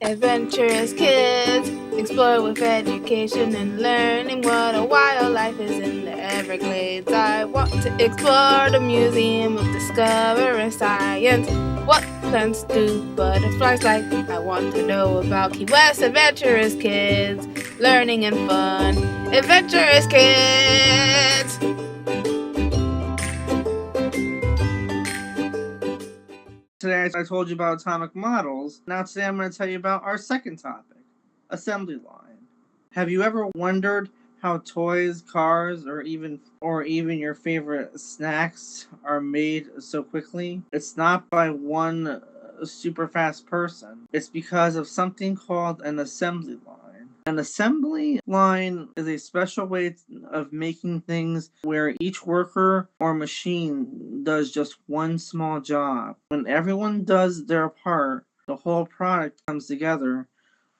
Adventurous kids, explore with education and learning what a wild life is in the Everglades. I want to explore the museum of discovering science. What plants do butterflies like? I want to know about Key West adventurous kids, learning and fun. Adventurous kids! Today I told you about atomic models. Now today I'm going to tell you about our second topic, assembly line. Have you ever wondered how toys, cars, or even your favorite snacks are made so quickly? It's not by one super fast person. It's because of something called an assembly line. An assembly line is a special way of making things where each worker or machine does just one small job. When everyone does their part, the whole product comes together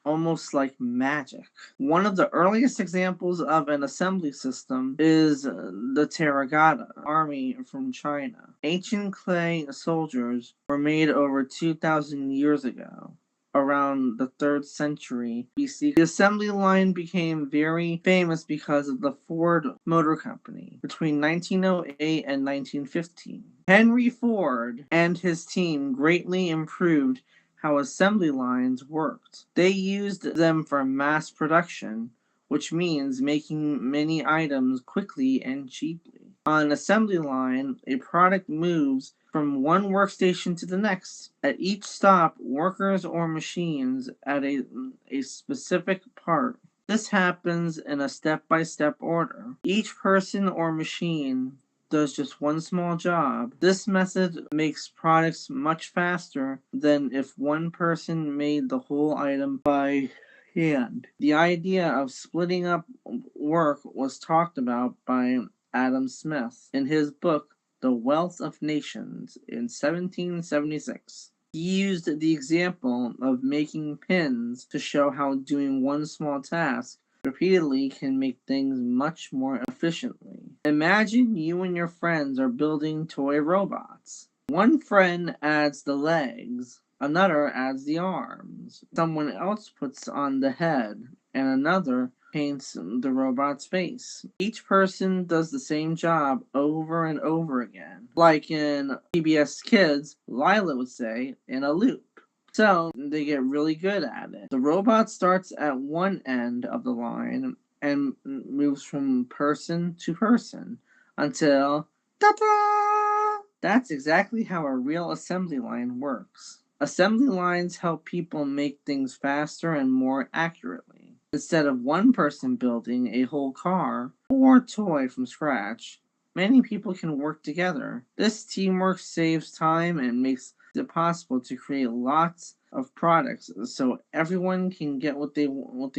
almost like magic. One of the earliest examples of an assembly system is the terracotta army from China. Ancient clay soldiers were made over 2,000 years ago. Around the 3rd century BC. The assembly line became very famous because of the Ford Motor Company between 1908 and 1915. Henry Ford and his team greatly improved how assembly lines worked. They used them for mass production, which means making many items quickly and cheaply. On an assembly line, a product moves from one workstation to the next. At each stop, workers or machines add a specific part. This happens in a step-by-step order. Each person or machine does just one small job. This method makes products much faster than if one person made the whole item by hand. The idea of splitting up work was talked about by Adam Smith in his book The Wealth of Nations in 1776. He used the example of making pins to show how doing one small task repeatedly can make things much more efficiently. Imagine you and your friends are building toy robots. One friend adds the legs, another adds the arms, someone else puts on the head, and another paints the robot's face. Each person does the same job over and over again. Like in PBS Kids, Lila would say, in a loop. So they get really good at it. The robot starts at one end of the line and moves from person to person until ta-da! That's exactly how a real assembly line works. Assembly lines help people make things faster and more accurately. Instead of one person building a whole car or toy from scratch, many people can work together. This teamwork saves time and makes it possible to create lots of products so everyone can get what they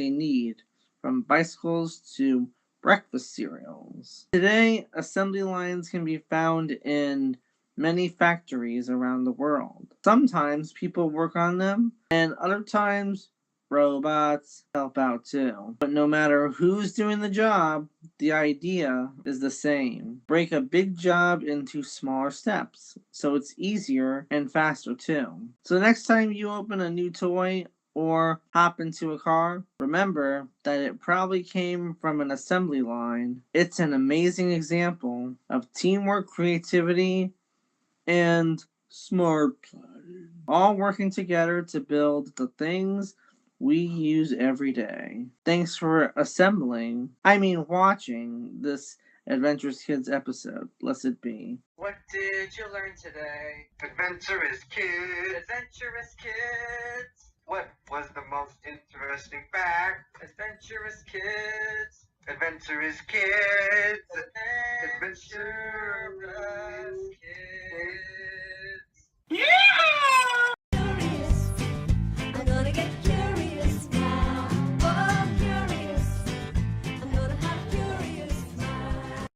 need, from bicycles to breakfast cereals. Today, assembly lines can be found in many factories around the world. Sometimes people work on them, and other times robots help out too. But no matter who's doing the job, the idea is the same. Break a big job into smaller steps, so it's easier and faster too. So next time you open a new toy or hop into a car, remember that it probably came from an assembly line. It's an amazing example of teamwork, creativity, and smart planning, all working together to build the things we use every day. Thanks for watching this Adventurous Kids episode. Blessed be. What did you learn today? Adventurous Kids. Adventurous Kids. What was the most interesting fact? Adventurous Kids. Adventurous Kids. Adventurous Kids.